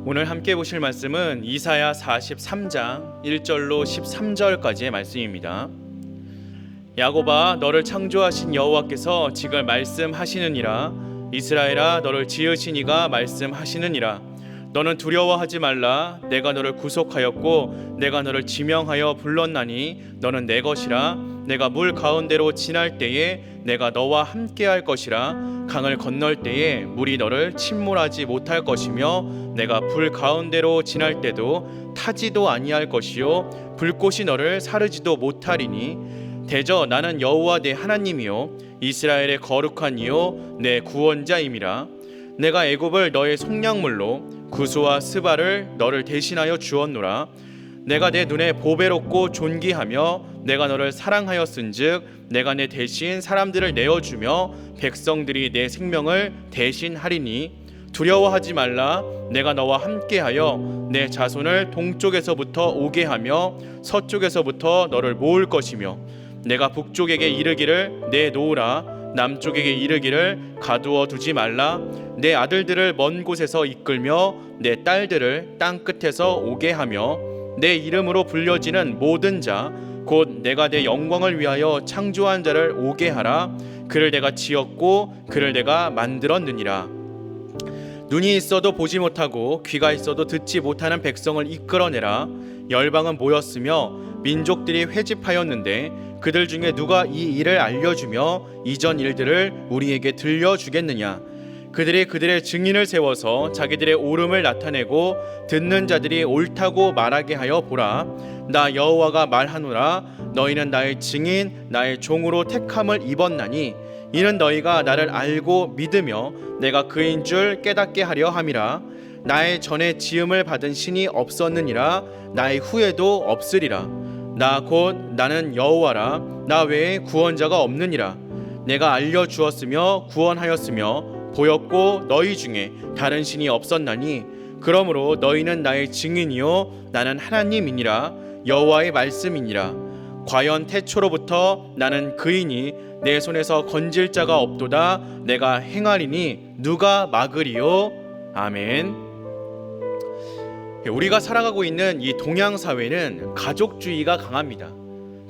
오늘 함께 보실 말씀은 이사야 43장 1절로 13절까지의 말씀입니다. 야곱아, 너를 창조하신 여호와께서 지금 말씀하시느니라. 이스라엘아, 너를 지으신 이가 말씀하시느니라. 너는 두려워하지 말라. 내가 너를 구속하였고 내가 너를 지명하여 불렀나니 너는 내 것이라. 내가 물 가운데로 지날 때에 내가 너와 함께할 것이라. 강을 건널 때에 물이 너를 침몰하지 못할 것이며 내가 불 가운데로 지날 때도 타지도 아니할 것이요 불꽃이 너를 사르지도 못하리니 대저 나는 여호와 내 하나님이요 이스라엘의 거룩한 이요 내 구원자임이라. 내가 애굽을 너의 속량물로 구스와 스바를 너를 대신하여 주었노라. 내가 내 눈에 보배롭고 존귀하며 내가 너를 사랑하였은즉 내가 내 대신 사람들을 내어주며 백성들이 내 생명을 대신하리니 두려워하지 말라. 내가 너와 함께하여 내 자손을 동쪽에서부터 오게 하며 서쪽에서부터 너를 모을 것이며 내가 북쪽에게 이르기를 내놓으라. 남쪽에게 이르기를 가두어 두지 말라. 내 아들들을 먼 곳에서 이끌며 내 딸들을 땅 끝에서 오게 하며 내 이름으로 불려지는 모든 자 곧 내가 내 영광을 위하여 창조한 자를 오게 하라. 그를 내가 지었고 그를 내가 만들었느니라. 눈이 있어도 보지 못하고 귀가 있어도 듣지 못하는 백성을 이끌어내라. 열방은 모였으며 민족들이 회집하였는데 그들 중에 누가 이 일을 알려주며 이전 일들을 우리에게 들려주겠느냐. 그들이 그들의 증인을 세워서 자기들의 옳음을 나타내고 듣는 자들이 옳다고 말하게 하여 보라. 나 여호와가 말하노라. 너희는 나의 증인 나의 종으로 택함을 입었나니 이는 너희가 나를 알고 믿으며 내가 그인 줄 깨닫게 하려 함이라. 나의 전에 지음을 받은 신이 없었느니라. 나의 후에도 없으리라. 나 곧 나는 여호와라. 나 외에 구원자가 없느니라. 내가 알려주었으며 구원하였으며 보였고 너희 중에 다른 신이 없었나니 그러므로 너희는 나의 증인이요 나는 하나님이니라. 여호와의 말씀이니라. 과연 태초로부터 나는 그이니 내 손에서 건질 자가 없도다. 내가 행하리니 누가 막으리요. 아멘. 우리가 살아가고 있는 이 동양 사회는 가족주의가 강합니다.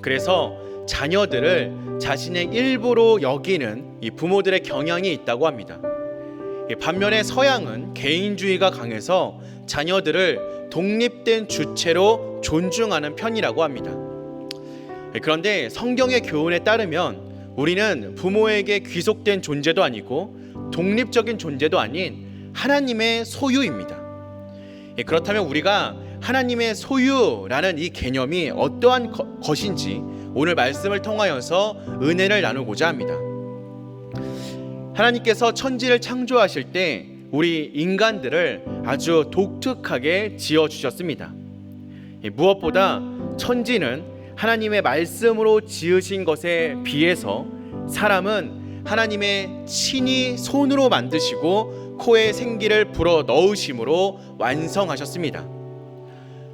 그래서 자녀들을 자신의 일부로 여기는 이 부모들의 경향이 있다고 합니다. 반면에 서양은 개인주의가 강해서 자녀들을 독립된 주체로 존중하는 편이라고 합니다. 그런데 성경의 교훈에 따르면 우리는 부모에게 귀속된 존재도 아니고 독립적인 존재도 아닌 하나님의 소유입니다. 그렇다면 우리가 하나님의 소유라는 이 개념이 어떠한 것인지 오늘 말씀을 통하여서 은혜를 나누고자 합니다. 하나님께서 천지를 창조하실 때 우리 인간들을 아주 독특하게 지어주셨습니다. 무엇보다 천지는 하나님의 말씀으로 지으신 것에 비해서 사람은 하나님의 친히 손으로 만드시고 코에 생기를 불어 넣으심으로 완성하셨습니다.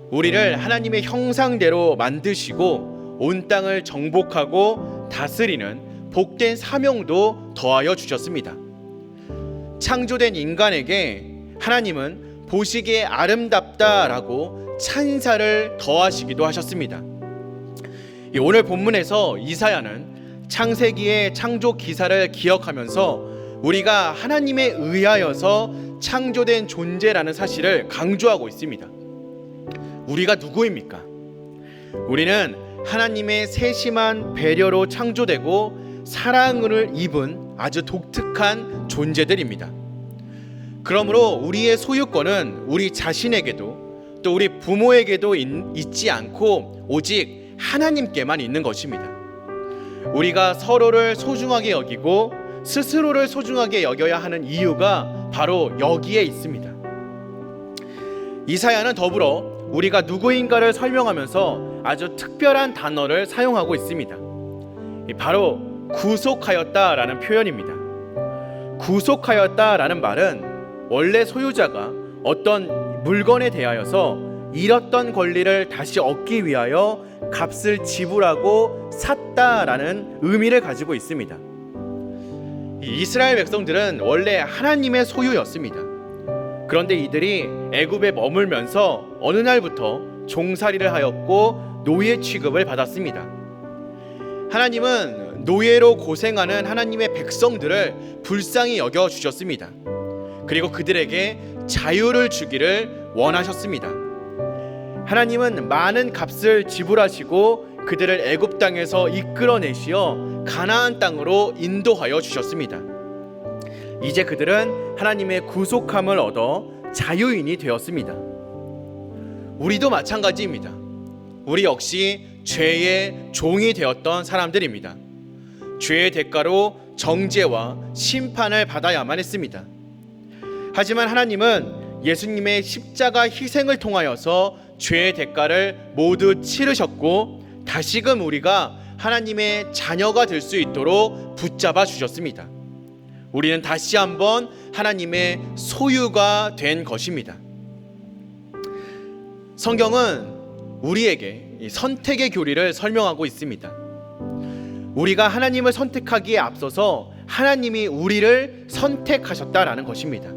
우리를 하나님의 형상대로 만드시고 온 땅을 정복하고 다스리는 복된 사명도 더하여 주셨습니다. 창조된 인간에게 하나님은 보시기에 아름답다라고 찬사를 더하시기도 하셨습니다. 오늘 본문에서 이사야는 창세기의 창조 기사를 기억하면서 우리가 하나님에 의하여서 창조된 존재라는 사실을 강조하고 있습니다. 우리가 누구입니까? 우리는 하나님의 세심한 배려로 창조되고 사랑을 입은 아주 독특한 존재들입니다. 그러므로 우리의 소유권은 우리 자신에게도 또 우리 부모에게도 있지 않고 오직 하나님께만 있는 것입니다. 우리가 서로를 소중하게 여기고 스스로를 소중하게 여겨야 하는 이유가 바로 여기에 있습니다. 이사야는 더불어 우리가 누구인가를 설명하면서 아주 특별한 단어를 사용하고 있습니다. 바로 구속하였다라는 표현입니다. 구속하였다라는 말은 원래 소유자가 어떤 물건에 대하여서 잃었던 권리를 다시 얻기 위하여 값을 지불하고 샀다라는 의미를 가지고 있습니다. 이스라엘 백성들은 원래 하나님의 소유였습니다. 그런데 이들이 애굽에 머물면서 어느 날부터 종살이를 하였고 노예 취급을 받았습니다. 하나님은 노예로 고생하는 하나님의 백성들을 불쌍히 여겨 주셨습니다. 그리고 그들에게 자유를 주기를 원하셨습니다. 하나님은 많은 값을 지불하시고 그들을 애굽 땅에서 이끌어내시어 가나안 땅으로 인도하여 주셨습니다. 이제 그들은 하나님의 구속함을 얻어 자유인이 되었습니다. 우리도 마찬가지입니다. 우리 역시 죄의 종이 되었던 사람들입니다. 죄의 대가로 정죄와 심판을 받아야만 했습니다. 하지만 하나님은 예수님의 십자가 희생을 통하여서 죄의 대가를 모두 치르셨고 다시금 우리가 하나님의 자녀가 될 수 있도록 붙잡아 주셨습니다. 우리는 다시 한번 하나님의 소유가 된 것입니다. 성경은 우리에게 선택의 교리를 설명하고 있습니다. 우리가 하나님을 선택하기에 앞서서 하나님이 우리를 선택하셨다라는 것입니다.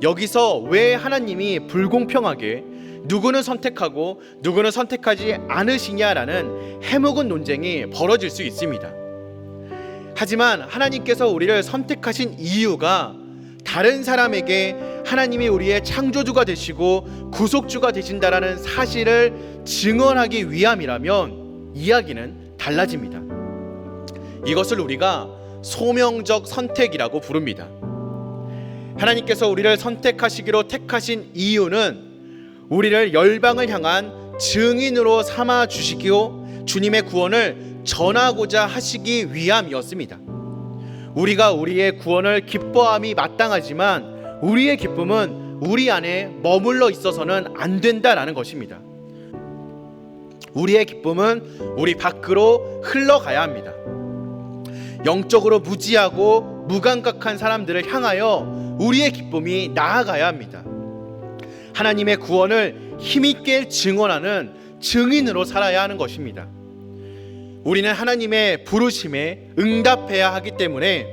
여기서 왜 하나님이 불공평하게 누구는 선택하고 누구는 선택하지 않으시냐라는 해묵은 논쟁이 벌어질 수 있습니다. 하지만 하나님께서 우리를 선택하신 이유가 다른 사람에게 하나님이 우리의 창조주가 되시고 구속주가 되신다라는 사실을 증언하기 위함이라면 이야기는 달라집니다. 이것을 우리가 소명적 선택이라고 부릅니다. 하나님께서 우리를 선택하시기로 택하신 이유는 우리를 열방을 향한 증인으로 삼아 주시기로 주님의 구원을 전하고자 하시기 위함이었습니다. 우리가 우리의 구원을 기뻐함이 마땅하지만 우리의 기쁨은 우리 안에 머물러 있어서는 안 된다라는 것입니다. 우리의 기쁨은 우리 밖으로 흘러가야 합니다. 영적으로 무지하고 무감각한 사람들을 향하여 우리의 기쁨이 나아가야 합니다. 하나님의 구원을 힘있게 증언하는 증인으로 살아야 하는 것입니다. 우리는 하나님의 부르심에 응답해야 하기 때문에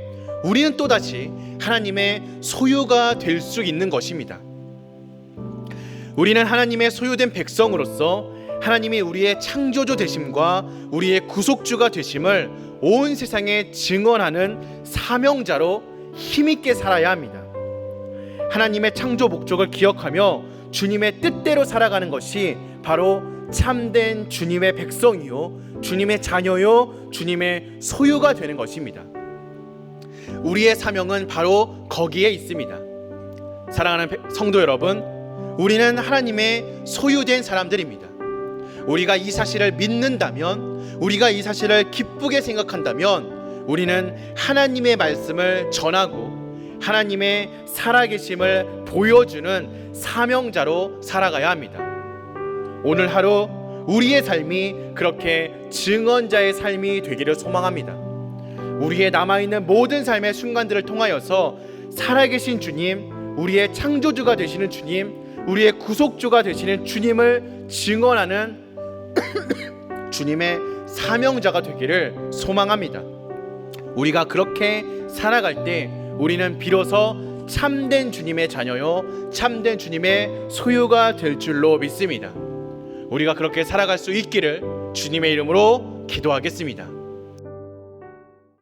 우리는 또다시 하나님의 소유가 될 수 있는 것입니다. 우리는 하나님의 소유된 백성으로서 하나님이 우리의 창조주 되심과 우리의 구속주가 되심을 온 세상에 증언하는 사명자로 힘있게 살아야 합니다. 하나님의 창조 목적을 기억하며 주님의 뜻대로 살아가는 것이 바로 참된 주님의 백성이요 주님의 자녀요 주님의 소유가 되는 것입니다. 우리의 사명은 바로 거기에 있습니다. 사랑하는 성도 여러분, 우리는 하나님의 소유된 사람들입니다. 우리가 이 사실을 믿는다면, 우리가 이 사실을 기쁘게 생각한다면 우리는 하나님의 말씀을 전하고 하나님의 살아계심을 보여주는 사명자로 살아가야 합니다. 오늘 하루 우리의 삶이 그렇게 증언자의 삶이 되기를 소망합니다. 우리의 남아있는 모든 삶의 순간들을 통하여서 살아계신 주님, 우리의 창조주가 되시는 주님, 우리의 구속주가 되시는 주님을 증언하는 주님의 사명자가 되기를 소망합니다. 우리가 그렇게 살아갈 때 우리는 비로소 참된 주님의 자녀요 참된 주님의 소유가 될 줄로 믿습니다. 우리가 그렇게 살아갈 수 있기를 주님의 이름으로 기도하겠습니다.